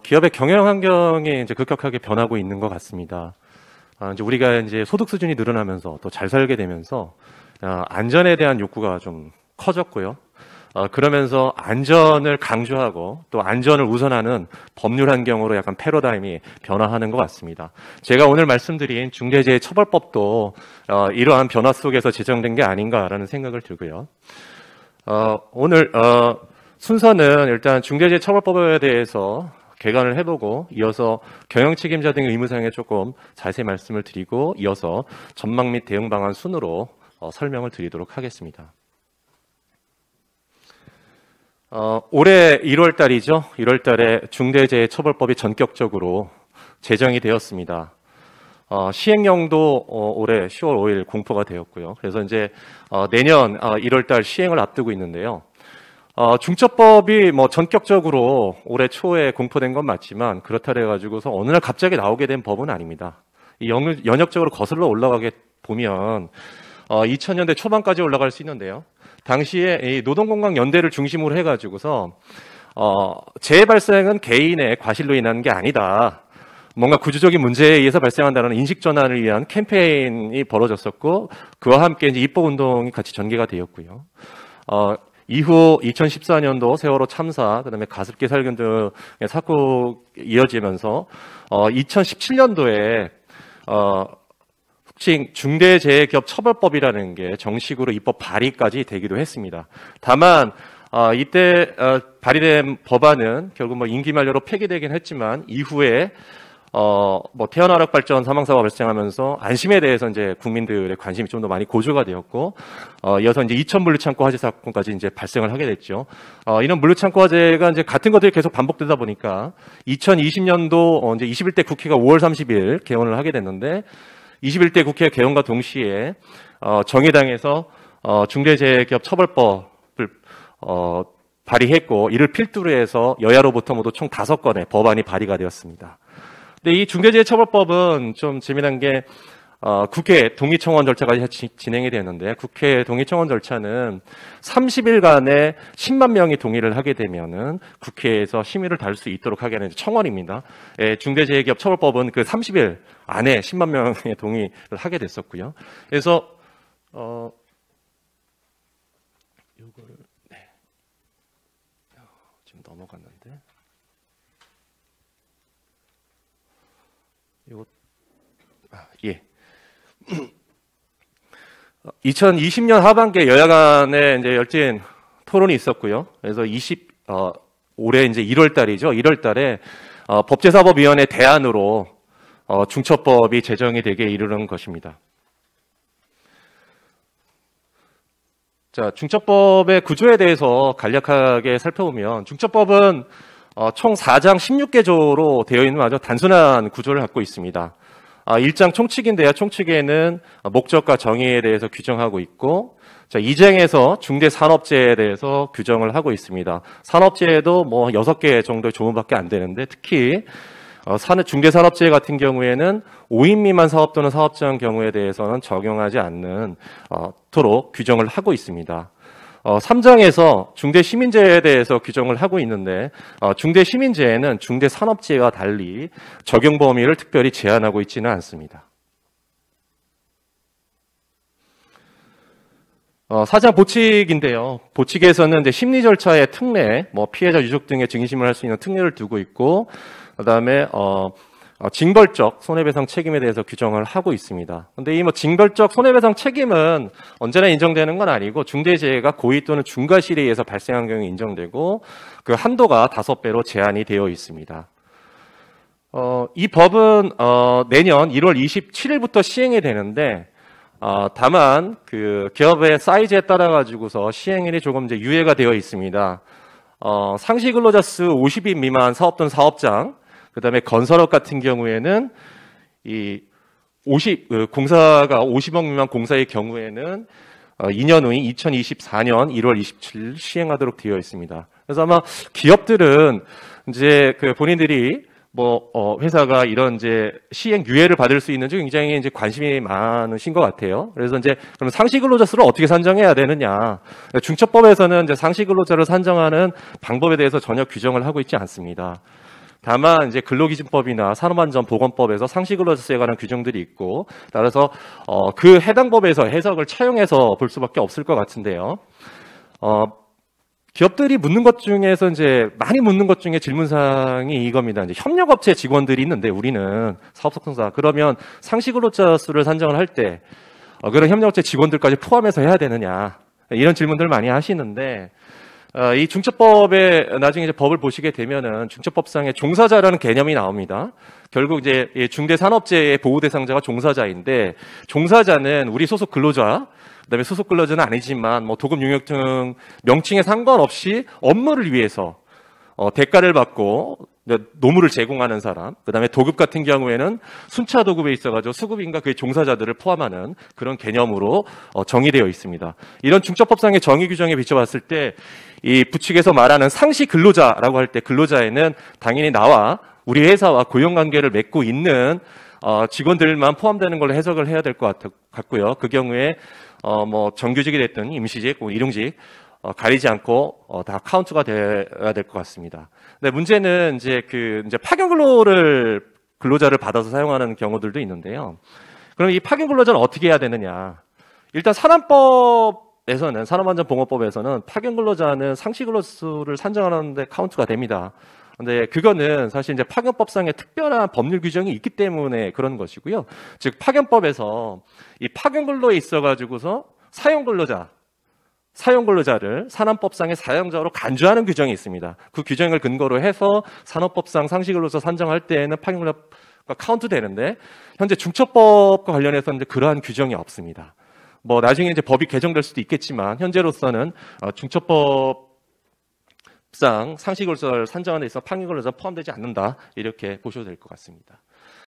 기업의 경영 환경이 이제 급격하게 변하고 있는 것 같습니다. 이제 우리가 이제 소득 수준이 늘어나면서 또 잘 살게 되면서 안전에 대한 욕구가 좀 커졌고요. 그러면서 안전을 강조하고 또 안전을 우선하는 법률 환경으로 약간 패러다임이 변화하는 것 같습니다. 제가 오늘 말씀드린 중대재해처벌법도 이러한 변화 속에서 제정된 게 아닌가라는 생각을 들고요. 오늘 순서는 일단 중대재해처벌법에 대해서 개관을 해보고 이어서 경영책임자 등의 의무사항에 조금 자세히 말씀을 드리고 이어서 전망 및 대응 방안 순으로 설명을 드리도록 하겠습니다. 올해 1월 달이죠. 1월 달에 중대재해처벌법이 전격적으로 제정이 되었습니다. 시행령도 올해 10월 5일 공포가 되었고요. 그래서 이제 내년 1월 달 시행을 앞두고 있는데요. 중처법이 뭐 전격적으로 올해 초에 공포된 건 맞지만 그렇다 해가지고서 어느 날 갑자기 나오게 된 법은 아닙니다. 연역적으로 거슬러 올라가게 보면 2000년대 초반까지 올라갈 수 있는데요. 당시에 이 노동건강연대를 중심으로 해가지고서 재해 발생은 개인의 과실로 인한 게 아니다. 뭔가 구조적인 문제에 의해서 발생한다는 인식 전환을 위한 캠페인이 벌어졌었고 그와 함께 이제 입법운동이 같이 전개가 되었고요. 이후 2014년도 세월호 참사, 그다음에 가습기 살균 등의 사고 이어지면서 2017년도에 혹시 중대재해기업처벌법이라는 게 정식으로 입법 발의까지 되기도 했습니다. 다만 이때 발의된 법안은 결국 뭐 임기 만료로 폐기되긴 했지만 이후에 뭐 태연화력 발전 사망사고가 발생하면서 안심에 대해서 이제 국민들의 관심이 좀 더 많이 고조가 되었고 이어서 이제 이천 물류창고 화재 사건까지 이제 발생을 하게 됐죠. 이런 물류창고 화재가 이제 같은 것들이 계속 반복되다 보니까 2020년도 이제 21대 국회가 5월 30일 개원을 하게 됐는데 21대 국회 개원과 동시에 정의당에서 중대재해기업처벌법을 발의했고 이를 필두로 해서 여야로부터 모두 총 5건의 법안이 발의가 되었습니다. 근데 이 중대재해처벌법은 좀 재미난 게 국회 동의청원 절차가 진행이 되는데 국회 동의청원 절차는 30일간에 10만 명이 동의를 하게 되면은 국회에서 심의를 다룰 수 있도록 하게 하는 청원입니다. 중대재해기업처벌법은 그 30일 안에 10만 명의 동의를 하게 됐었고요. 그래서 이거를 지금 넘어갔는데 이거 예. 2020년 하반기에 여야 간에 이제 열띤 토론이 있었고요. 그래서 올해 이제 1월 달이죠. 1월 달에 법제사법위원회 대안으로 중처법이 제정이 되게 이르는 것입니다. 자, 중처법의 구조에 대해서 간략하게 살펴보면 중처법은 총 4장 16개조로 되어 있는 아주 단순한 구조를 갖고 있습니다. 1장 총칙인데요. 총칙에는 목적과 정의에 대해서 규정하고 있고, 자, 2장에서 중대산업재해에 대해서 규정을 하고 있습니다. 산업재해도 뭐 6개 정도의 조문밖에 안 되는데, 특히 중대산업재해 같은 경우에는 5인 미만 사업 또는 사업장 경우에 대해서는 적용하지 않는 도록 규정을 하고 있습니다. 3장에서 중대시민재해에 대해서 규정을 하고 있는데 중대시민재해는 중대산업재해와 달리 적용 범위를 특별히 제한하고 있지는 않습니다. 4장 보칙인데요. 보칙에서는 이제 심리 절차의 특례, 뭐 피해자 유족 등의 증인심을 할 수 있는 특례를 두고 있고, 그다음에 징벌적 손해배상 책임에 대해서 규정을 하고 있습니다. 근데 이 뭐 징벌적 손해배상 책임은 언제나 인정되는 건 아니고 중대재해가 고의 또는 중과실에 의해서 발생한 경우에 인정되고 그 한도가 5배로 제한이 되어 있습니다. 이 법은 내년 1월 27일부터 시행이 되는데 다만 그 기업의 사이즈에 따라 가지고서 시행일이 조금 이제 유예가 되어 있습니다. 상시 근로자 수 50인 미만 사업 또는 사업장, 그다음에 건설업 같은 경우에는 공사가 50억 미만 공사의 경우에는 2년 후인 2024년 1월 27일 시행하도록 되어 있습니다. 그래서 아마 기업들은 이제 그 본인들이 회사가 이런 이제 시행 유예를 받을 수 있는지 굉장히 이제 관심이 많으신 것 같아요. 그래서 이제 그럼 상시 근로자 수를 어떻게 산정해야 되느냐? 중처법에서는 이제 상시 근로자를 산정하는 방법에 대해서 전혀 규정을 하고 있지 않습니다. 다만 이제 근로기준법이나 산업안전보건법에서 상시근로자에 관한 규정들이 있고, 따라서 그 해당 법에서 해석을 차용해서 볼 수밖에 없을 것 같은데요. 기업들이 묻는 것 중에서 이제 많이 묻는 것 중에 질문사항이 이겁니다. 이제 협력업체 직원들이 있는데 우리는 사업속성사 그러면 상시근로자 수를 산정을 할 때 그런 협력업체 직원들까지 포함해서 해야 되느냐, 이런 질문들을 많이 하시는데, 이 중첩법에 나중에 이제 법을 보시게 되면은 중첩법상에 종사자라는 개념이 나옵니다. 결국 이제 중대산업재해 보호 대상자가 종사자인데, 종사자는 우리 소속 근로자, 그다음에 소속 근로자는 아니지만 뭐 도급 용역 등 명칭에 상관없이 업무를 위해서 대가를 받고 노무를 제공하는 사람, 그다음에 도급 같은 경우에는 순차 도급에 있어가지고 수급인과 그의 종사자들을 포함하는 그런 개념으로 정의되어 있습니다. 이런 중첩법상의 정의 규정에 비춰봤을 때 이 부칙에서 말하는 상시 근로자라고 할 때 근로자에는 당연히 나와 우리 회사와 고용관계를 맺고 있는 직원들만 포함되는 걸로 해석을 해야 될 것 같고요. 그 경우에 뭐 정규직이 됐든 임시직, 일용직 가리지 않고 다 카운트가 돼야 될 것 같습니다. 근데 문제는 이제 파견 근로자를 받아서 사용하는 경우들도 있는데요. 그럼 이 파견 근로자는 어떻게 해야 되느냐? 일단 산업안전보건법에서는 파견 근로자는 상시 근로수를 산정하는데 카운트가 됩니다. 근데 그거는 사실 이제 파견법상의 특별한 법률 규정이 있기 때문에 그런 것이고요. 즉 파견법에서 이 파견 근로에 있어가지고서 사용 근로자를 산업법상의 사용자로 간주하는 규정이 있습니다. 그 규정을 근거로 해서 산업법상 상시 근로자 산정할 때에는 파견 근로가 카운트 되는데, 현재 중첩법과 관련해서는 이제 그러한 규정이 없습니다. 뭐 나중에 이제 법이 개정될 수도 있겠지만 현재로서는 중첩법상 상시 근로자를 산정하는 데 있어 파견 근로자 포함되지 않는다, 이렇게 보셔도 될 것 같습니다.